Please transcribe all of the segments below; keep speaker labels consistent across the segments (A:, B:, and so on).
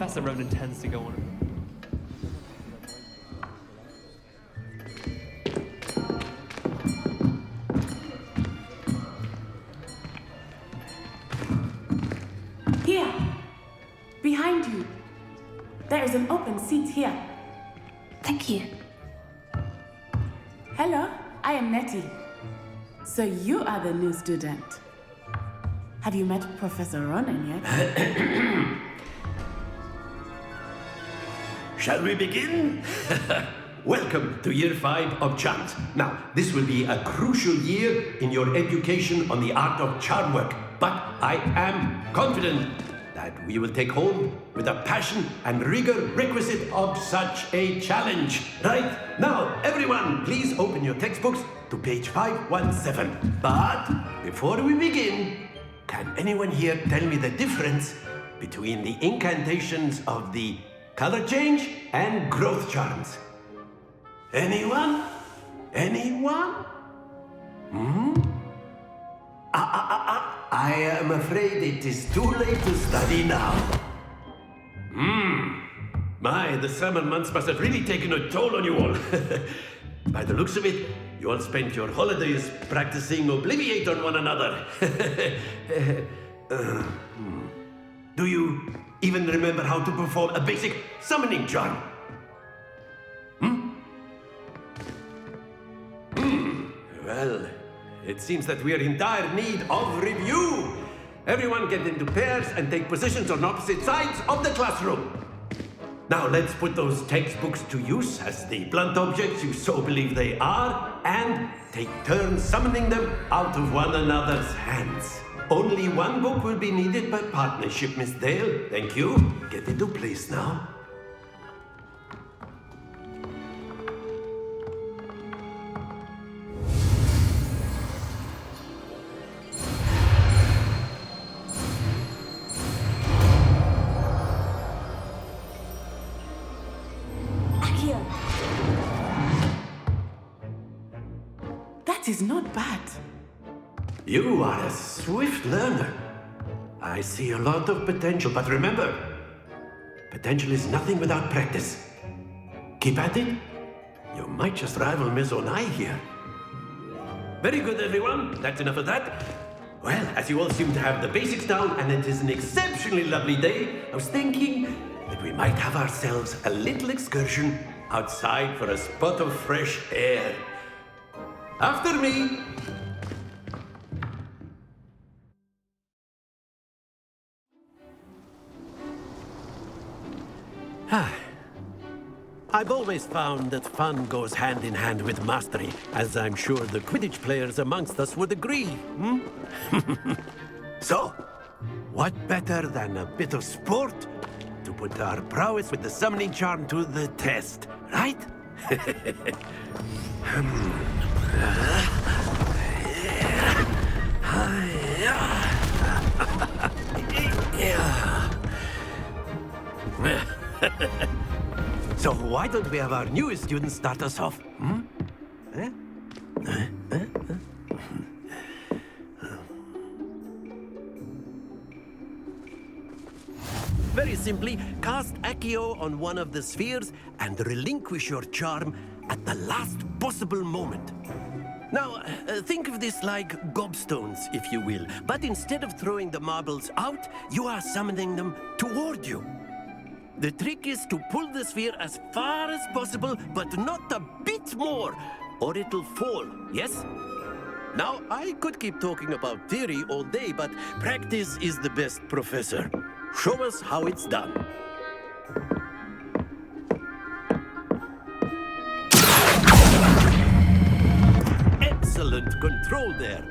A: Professor Ronan tends to go on.
B: Here, behind you. There is an open seat here.
C: Thank you.
B: Hello, I am Nettie. So you are the new student. Have you met Professor Ronan yet?
D: Shall we begin? Welcome to Year 5 of Charms. Now, this will be a crucial year in your education on the art of charm work, but I am confident that we will take hold with the passion and rigor requisite of such a challenge. Right? Now, everyone, please open your textbooks to page 517. But before we begin, can anyone here tell me the difference between the incantations of the color change and growth charms? Anyone? Anyone? I am afraid it is too late to study now. My, the summer months must have really taken a toll on you all. By the looks of it, you all spent your holidays practicing Obliviate on one another. Do you even remember how to perform a basic summoning charm? Well, it seems that we are in dire need of review. Everyone get into pairs and take positions on opposite sides of the classroom. Now let's put those textbooks to use as the blunt objects you so believe they are, and take turns summoning them out of one another's hands. Only one book will be needed by partnership, Miss Dale. Thank you. Get into place now.
B: That is not bad.
D: You are a swift learner. I see a lot of potential, but remember, potential is nothing without practice. Keep at it. You might just rival Miss Onai here. Very good, everyone. That's enough of that. Well, as you all seem to have the basics down, and it is an exceptionally lovely day, I was thinking that we might have ourselves a little excursion outside for a spot of fresh air. After me. I've always found that fun goes hand in hand with mastery, as I'm sure the Quidditch players amongst us would agree. So, what better than a bit of sport to put our prowess with the summoning charm to the test, right? So why don't we have our newest student start us off? Very simply, cast Accio on one of the spheres and relinquish your charm at the last possible moment. Now, think of this like gobstones, if you will, but instead of throwing the marbles out, you are summoning them toward you. The trick is to pull the sphere as far as possible, but not a bit more, or it'll fall, yes? Now, I could keep talking about theory all day, but practice is the best professor. Show us how it's done. Excellent control there.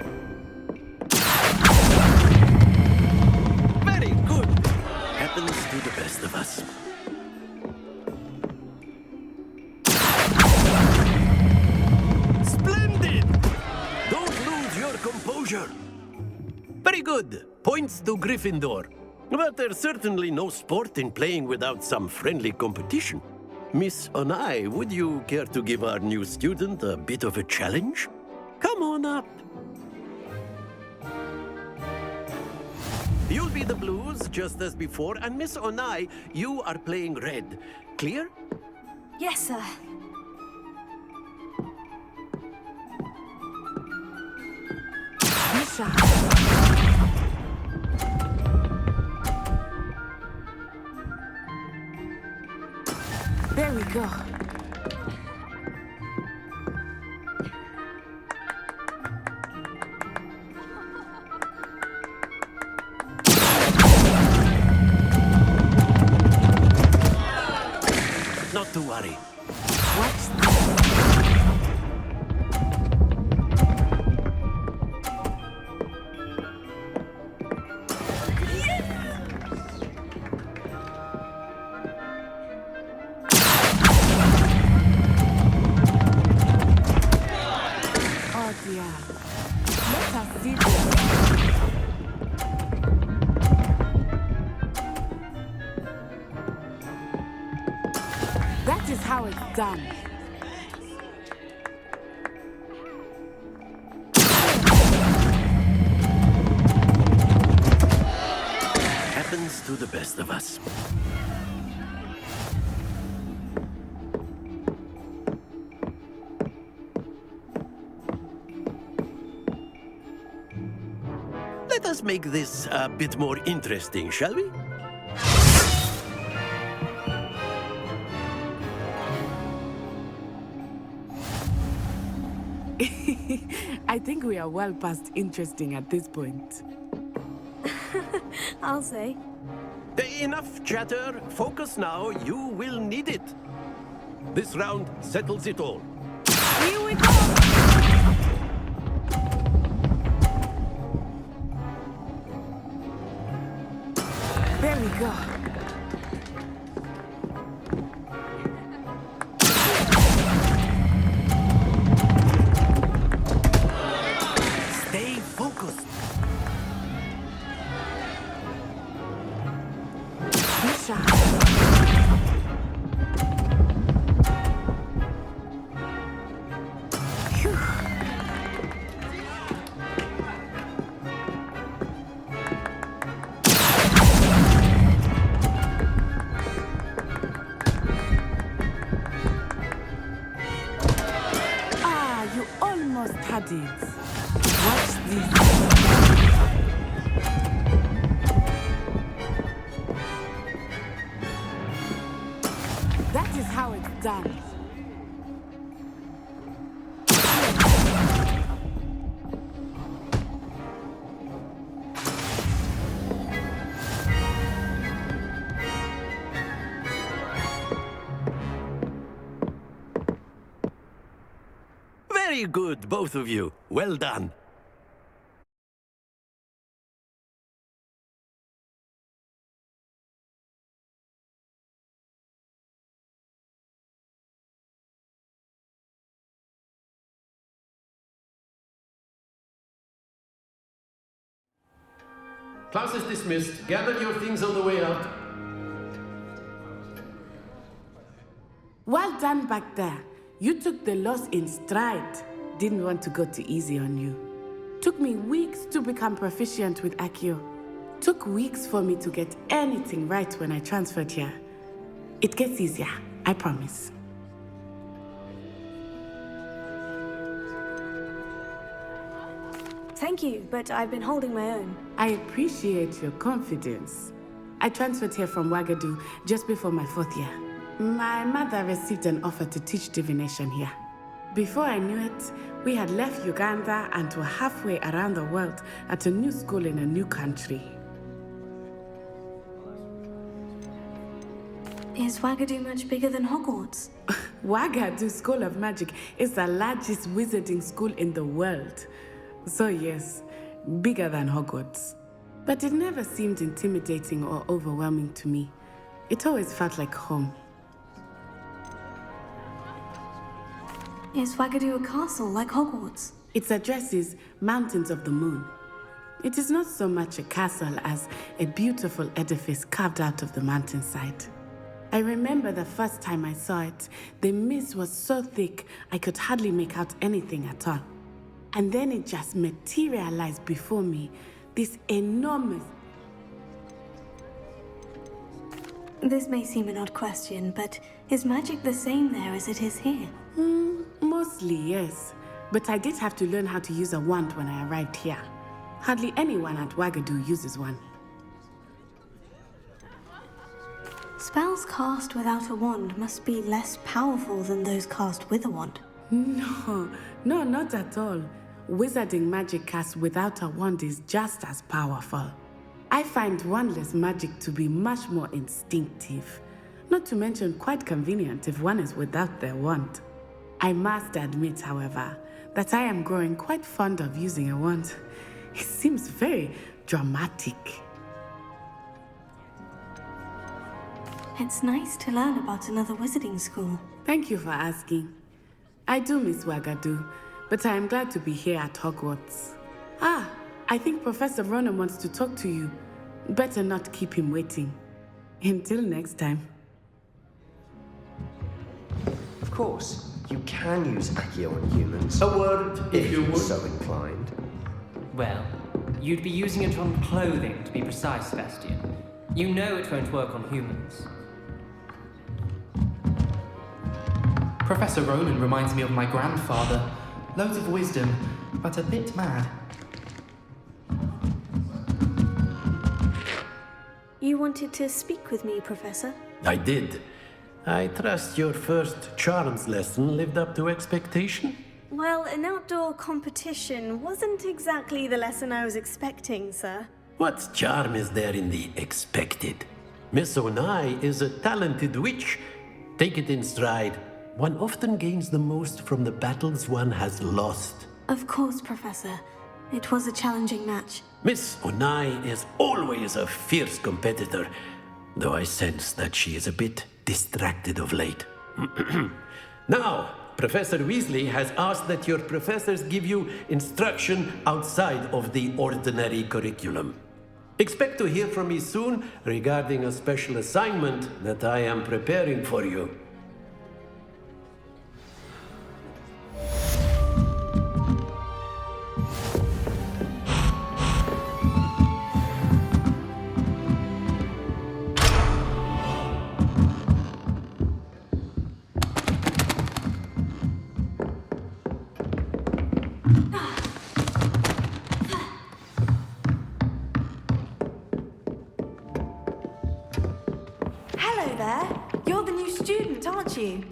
D: Very good. Happens to the best of us. Splendid! Don't lose your composure. Very good. Points to Gryffindor. But there's certainly no sport in playing without some friendly competition. Miss Onai, would you care to give our new student a bit of a challenge? Come on up. You'll be the blues, just as before, and Miss Onai, you are playing red. Clear?
C: Yes, sir.
B: Misha. There we go.
D: Not to worry.
B: Watch this. Oh dear. Let us see this. That is how it's done.
D: Happens to the best of us. Let us make this a bit more interesting, shall we?
B: I think we are well past interesting at this point.
C: I'll say.
D: Enough chatter. Focus now. You will need it. This round settles it all.
B: Here we go! There we go.
D: Stay focused.
B: Misha. Phew. Ah, you almost had it. Watch this. That is how it's done.
D: Very good, both of you. Well done. Class is dismissed. Gather your things on the way out.
B: Well done back there. You took the loss in stride. Didn't want to go too easy on you. Took me weeks to become proficient with Accio. Took weeks for me to get anything right when I transferred here. It gets easier, I promise.
C: Thank you, but I've been holding my own.
B: I appreciate your confidence. I transferred here from Wagadu just before my 4th year. My mother received an offer to teach divination here. Before I knew it, we had left Uganda and were halfway around the world at a new school in a new country.
C: Is Wagadu much bigger than Hogwarts?
B: Wagadu School of Magic is the largest wizarding school in the world. So yes, bigger than Hogwarts. But it never seemed intimidating or overwhelming to me. It always felt like home.
C: Is Wagadu a castle like Hogwarts?
B: Its address is Mountains of the Moon. It is not so much a castle as a beautiful edifice carved out of the mountainside. I remember the first time I saw it, the mist was so thick I could hardly make out anything at all. And then it just materialized before me, this enormous...
C: This may seem an odd question, but is magic the same there as it is here?
B: Mostly, yes. But I did have to learn how to use a wand when I arrived here. Hardly anyone at Wagadu uses one.
C: Spells cast without a wand must be less powerful than those cast with a wand.
B: No, not at all. Wizarding magic cast without a wand is just as powerful. I find wandless magic to be much more instinctive. Not to mention quite convenient if one is without their wand. I must admit, however, that I am growing quite fond of using a wand. It seems very dramatic.
C: It's nice to learn about another wizarding school.
B: Thank you for asking. I do miss Wagadu, but I am glad to be here at Hogwarts. I think Professor Ronan wants to talk to you. Better not keep him waiting. Until next time.
A: Of course, you can use Accio on humans.
D: A word, if you
A: you're
D: would.
A: so inclined.
E: Well, you'd be using it on clothing, to be precise, Sebastian. You know it won't work on humans.
F: Professor Ronan reminds me of my grandfather. Loads of wisdom, but a bit mad.
C: You wanted to speak with me, Professor?
D: I did. I trust your first charms lesson lived up to expectation?
G: Well, an outdoor competition wasn't exactly the lesson I was expecting, sir.
D: What charm is there in the expected? Miss Onai is a talented witch. Take it in stride. One often gains the most from the battles one has lost.
C: Of course, Professor. It was a challenging match.
D: Miss Onai is always a fierce competitor, though I sense that she is a bit distracted of late. Now, Professor Weasley has asked that your professors give you instruction outside of the ordinary curriculum. Expect to hear from me soon regarding a special assignment that I am preparing for you.
G: Hello there. You're the new student, aren't you?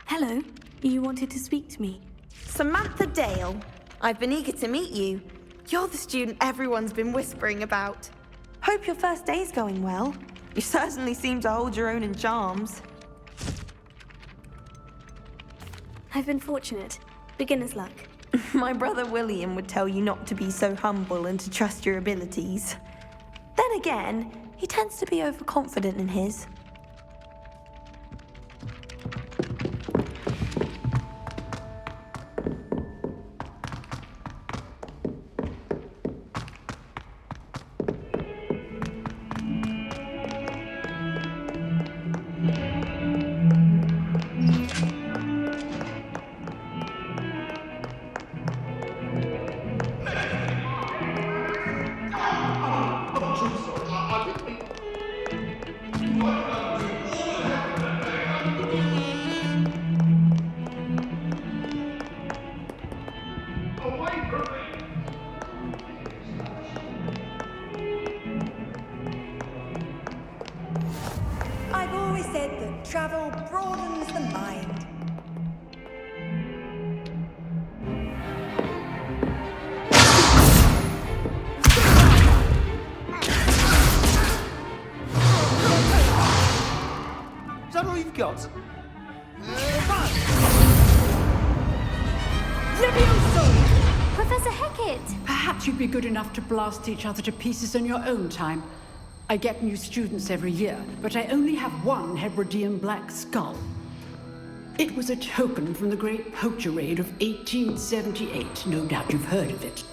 C: Hello. You wanted to speak to me?
G: Samantha Dale. I've been eager to meet you. You're the student everyone's been whispering about. Hope your first day's going well. You certainly seem to hold your own in charms.
C: I've been fortunate. Beginner's luck.
G: My brother William would tell you not to be so humble and to trust your abilities. Then again, he tends to be overconfident in his.
H: I've always said that travel broadens the mind.
I: Is that all you've got?
C: Professor Hecat!
J: Perhaps you'd be good enough to blast each other to pieces in your own time. I get new students every year, but I only have one Hebridean black skull. It was a token from the Great Poacher Raid of 1878. No doubt you've heard of it.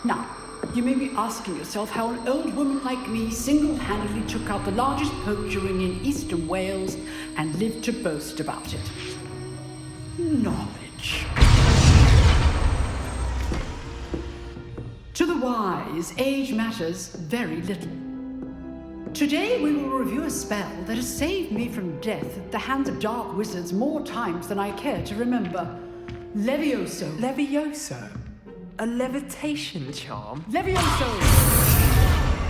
J: Now, you may be asking yourself how an old woman like me single-handedly took out the largest poacher ring in eastern Wales and lived to boast about it. Knowledge. To the wise, age matters very little. Today we will review a spell that has saved me from death at the hands of dark wizards more times than I care to remember. Levioso.
A: Levioso? A levitation charm?
J: Levioso!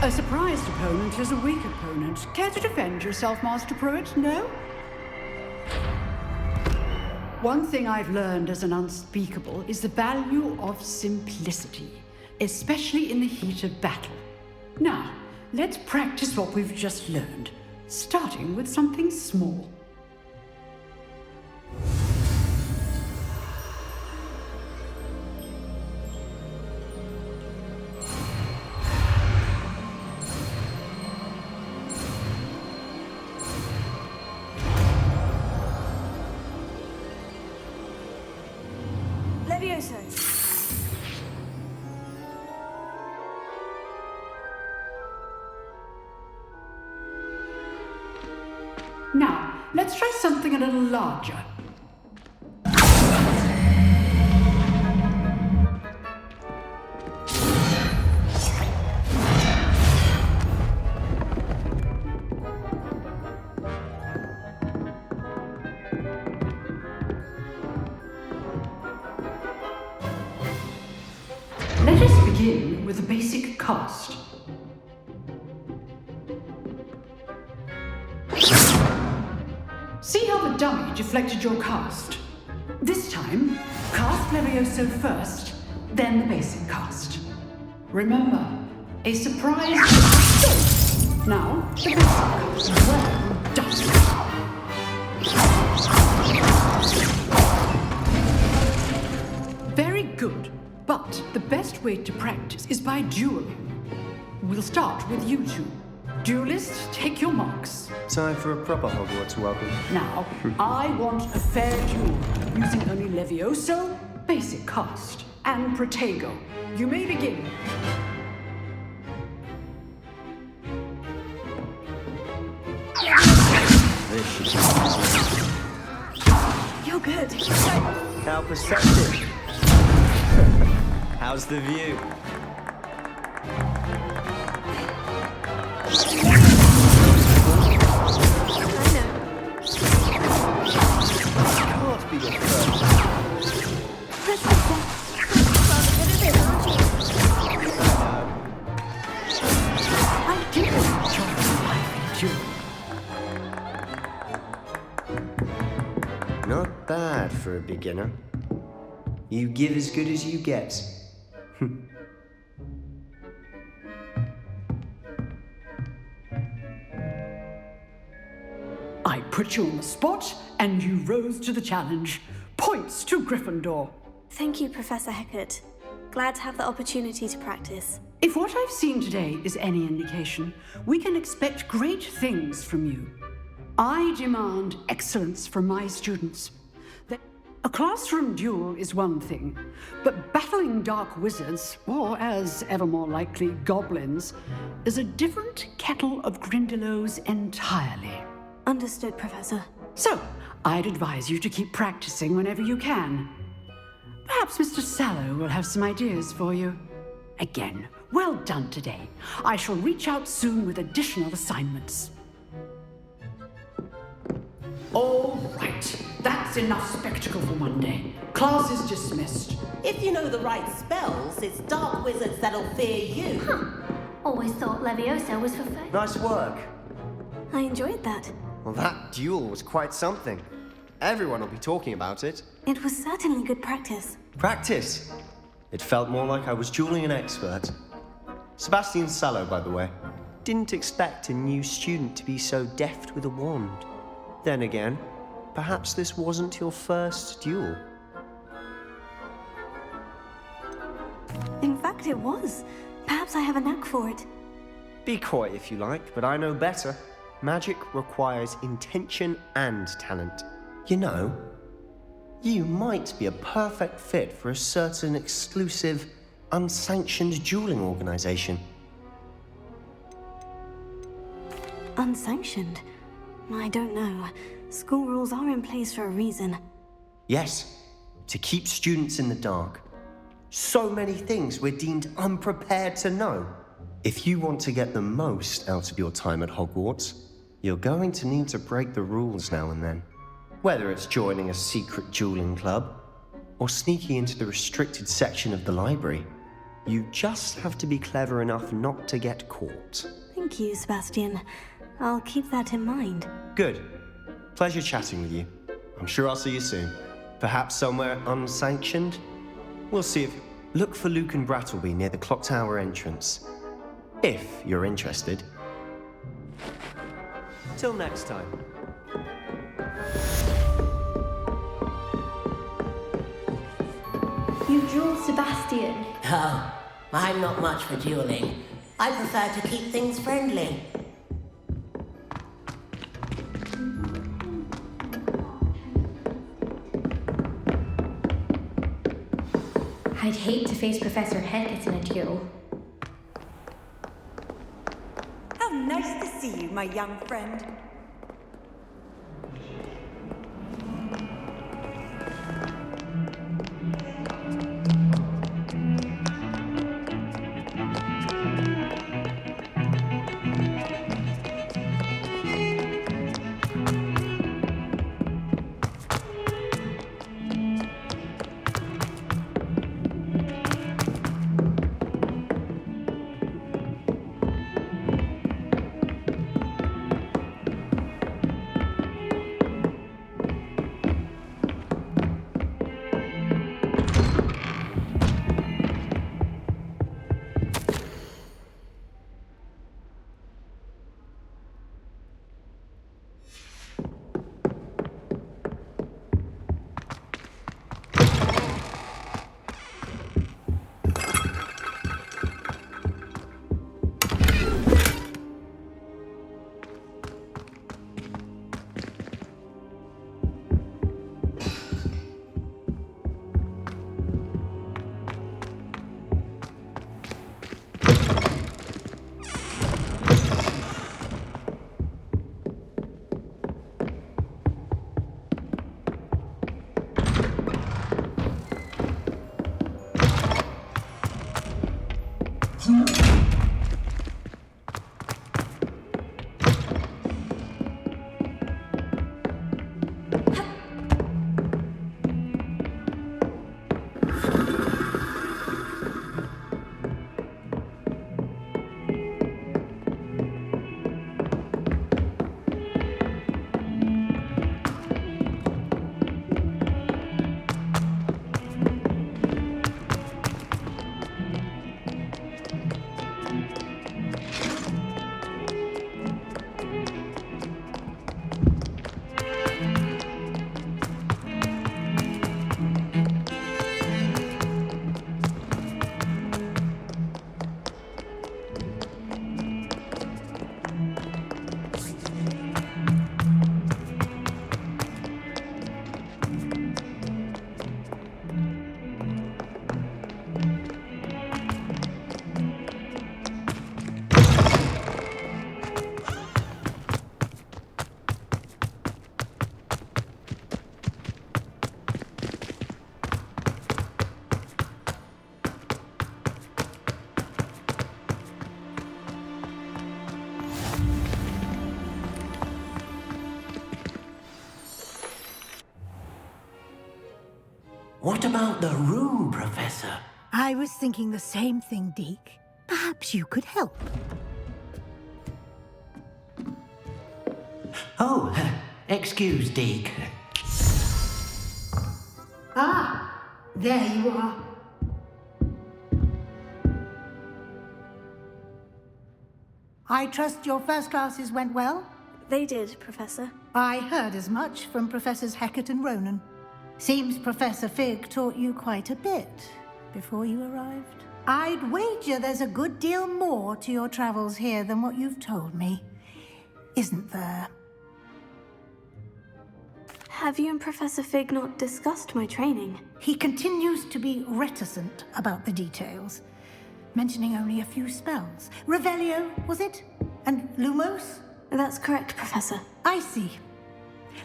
J: A surprised opponent is a weak opponent. Care to defend yourself, Master Pruitt? No? One thing I've learned as an unspeakable is the value of simplicity, especially in the heat of battle. Now, let's practice what we've just learned, starting with something small.
C: Levioso.
J: Now, let's try something a little larger. Let us begin with a basic cast. See how the dummy deflected your cast? This time, cast Levioso first, then the basic cast. Remember, a surprise... Now, the basic cast. Well done. Very good. But the best way to practice is by dueling. We'll start with you two. Duelists, take your marks.
A: Time for a proper Hogwarts welcome.
J: Now, I want a fair duel, using only Levioso, basic cast, and Protego. You may begin.
A: This should be
C: You're good.
A: How perceptive. How's the view? Can't be your first.
J: I did enjoy life duel.
A: Not bad for a beginner. You give as good as you get.
J: I put you on the spot, and you rose to the challenge. Points to Gryffindor.
C: Thank you, Professor Hecat. Glad to have the opportunity to practice.
J: If what I've seen today is any indication, we can expect great things from you. I demand excellence from my students. A classroom duel is one thing, but battling dark wizards, or as ever more likely, goblins, is a different kettle of Grindylows entirely.
C: Understood, Professor.
J: So, I'd advise you to keep practicing whenever you can. Perhaps Mr. Sallow will have some ideas for you. Again, well done today. I shall reach out soon with additional assignments. All right, that's enough spectacle for one day. Class is dismissed.
K: If you know the right spells, it's dark wizards that'll fear you.
L: Huh. Always thought Levioso was for fun.
A: Nice work.
C: I enjoyed that.
A: Well, that duel was quite something. Everyone will be talking about it.
C: It was certainly good practice.
A: Practice? It felt more like I was dueling an expert. Sebastian Sallow, by the way. Didn't expect a new student to be so deft with a wand. Then again, perhaps this wasn't your first duel.
C: In fact, it was. Perhaps I have a knack for it.
A: Be coy if you like, but I know better. Magic requires intention and talent. You know, you might be a perfect fit for a certain exclusive, unsanctioned dueling organization.
C: Unsanctioned? I don't know. School rules are in place for a reason.
A: Yes, to keep students in the dark. So many things we're deemed unprepared to know. If you want to get the most out of your time at Hogwarts, you're going to need to break the rules now and then. Whether it's joining a secret dueling club, or sneaking into the restricted section of the library, you just have to be clever enough not to get caught.
C: Thank you, Sebastian. I'll keep that in mind.
A: Good. Pleasure chatting with you. I'm sure I'll see you soon. Perhaps somewhere unsanctioned? We'll see if... Look for Luke and Brattleby near the clock tower entrance. If you're interested. Till next time.
L: You draw Sebastian.
K: Oh, I'm not much for dueling. I prefer to keep things friendly.
L: I'd hate to face Professor Hecat in a duel.
H: How nice to see you, my young friend.
D: What about the room, Professor?
M: I was thinking the same thing, Deke. Perhaps you could help.
D: Oh, excuse, Deke.
M: Ah, there you are. I trust your first classes went well?
C: They did, Professor.
M: I heard as much from Professors Hecat and Ronan. Seems Professor Fig taught you quite a bit before you arrived. I'd wager there's a good deal more to your travels here than what you've told me. Isn't there?
C: Have you and Professor Fig not discussed my training?
M: He continues to be reticent about the details, mentioning only a few spells. Revelio, was it? And Lumos?
C: That's correct, Professor.
M: I see.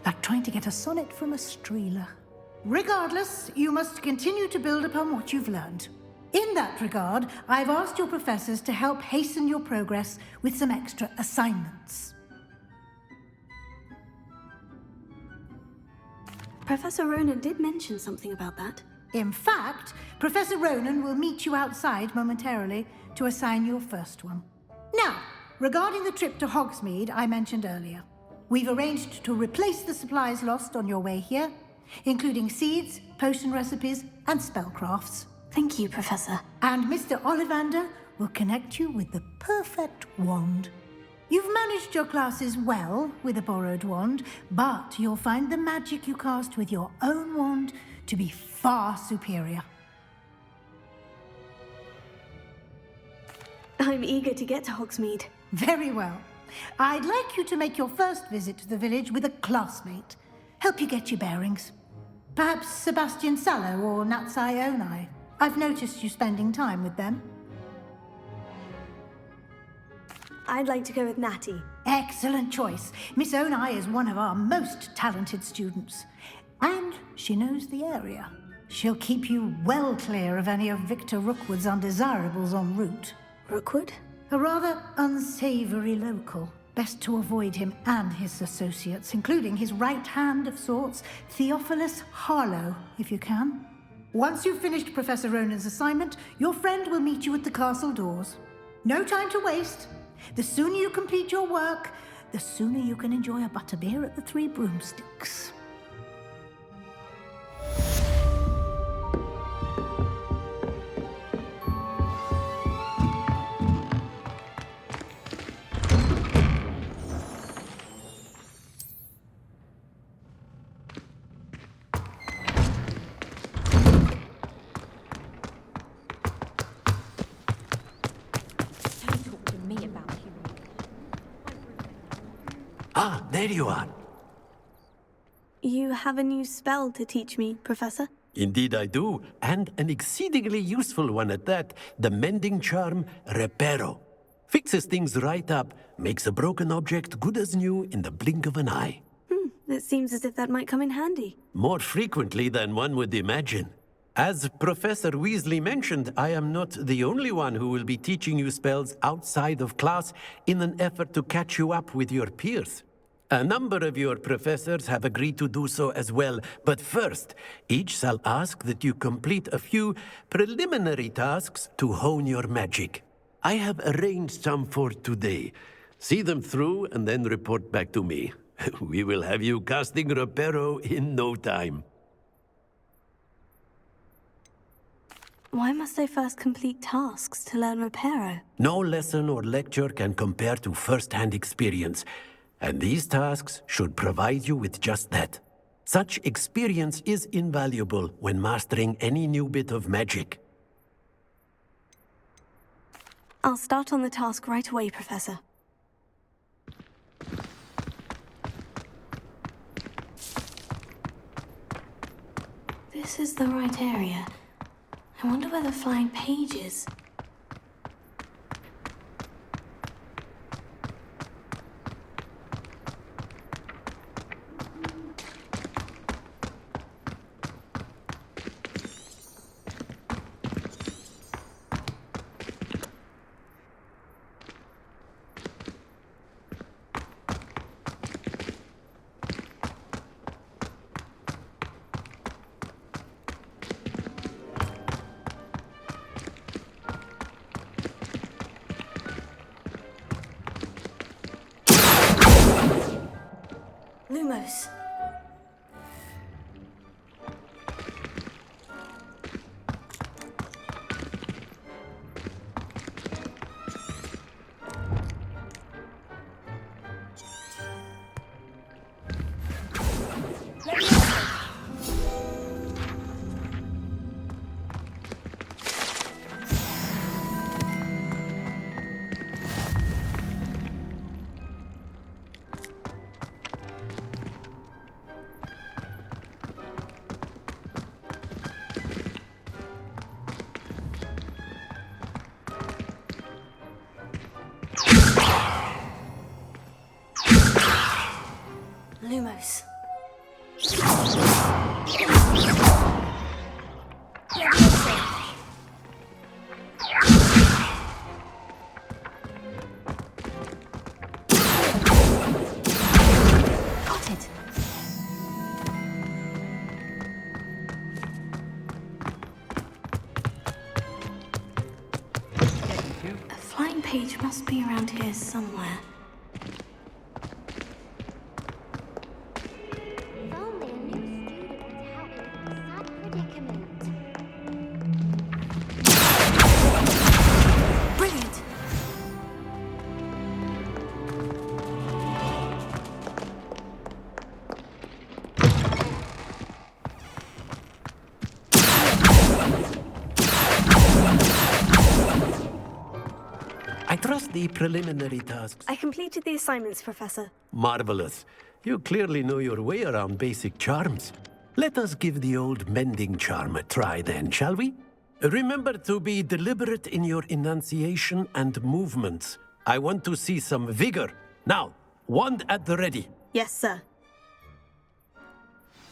M: Like trying to get a sonnet from a streeler. Regardless, you must continue to build upon what you've learned. In that regard, I've asked your professors to help hasten your progress with some extra assignments.
C: Professor Ronan did mention something about that.
M: In fact, Professor Ronan will meet you outside momentarily to assign your first one. Now, regarding the trip to Hogsmeade I mentioned earlier, we've arranged to replace the supplies lost on your way here, including seeds, potion recipes, and spellcrafts.
C: Thank you, Professor.
M: And Mr. Ollivander will connect you with the perfect wand. You've managed your classes well with a borrowed wand, but you'll find the magic you cast with your own wand to be far superior.
C: I'm eager to get to Hogsmeade.
M: Very well. I'd like you to make your first visit to the village with a classmate. Help you get your bearings. Perhaps Sebastian Sallow or Natsai Onai. I've noticed you spending time with them.
C: I'd like to go with Natty.
M: Excellent choice. Miss Onai is one of our most talented students. And she knows the area. She'll keep you well clear of any of Victor Rookwood's undesirables en route.
C: Rookwood?
M: A rather unsavory local. Best to avoid him and his associates, including his right hand of sorts, Theophilus Harlow, if you can. Once you've finished Professor Ronan's assignment, your friend will meet you at the castle doors. No time to waste. The sooner you complete your work, the sooner you can enjoy a butterbeer at the Three Broomsticks.
D: Ah, there you are.
C: You have a new spell to teach me, Professor?
D: Indeed I do, and an exceedingly useful one at that. The mending charm, Reparo. Fixes things right up, makes a broken object good as new in the blink of an eye.
C: It seems as if that might come in handy.
D: More frequently than one would imagine. As Professor Weasley mentioned, I am not the only one who will be teaching you spells outside of class in an effort to catch you up with your peers. A number of your professors have agreed to do so as well, but first, each shall ask that you complete a few preliminary tasks to hone your magic. I have arranged some for today. See them through and then report back to me. We will have you casting Reparo in no time.
C: Why must I first complete tasks to learn Reparo?
D: No lesson or lecture can compare to first-hand experience, and these tasks should provide you with just that. Such experience is invaluable when mastering any new bit of magic.
C: I'll start on the task right away, Professor. This is the right area. I wonder where the flying page is. Lumos. Lumos. page must be around here somewhere.
N: If only a new student would help me with this sad predicament.
C: Brilliant!
D: I trust the preliminary tasks.
O: I completed the assignments, Professor.
D: Marvelous. You clearly know your way around basic charms. Let us give the old mending charm a try then, shall we? Remember to be deliberate in your enunciation and movements. I want to see some vigor. Now, wand at the ready.
O: Yes, sir.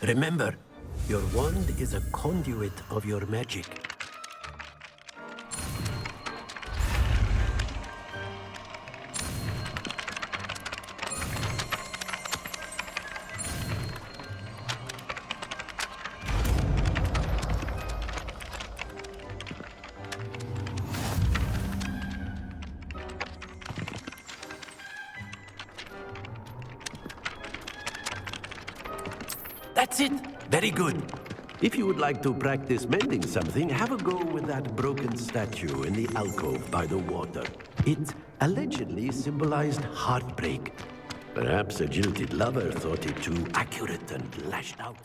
D: Remember, your wand is a conduit of your magic. That's it! Very good. If you would like to practice mending something, have a go with that broken statue in the alcove by the water. It allegedly symbolized heartbreak. Perhaps a jilted lover thought it too accurate and lashed out.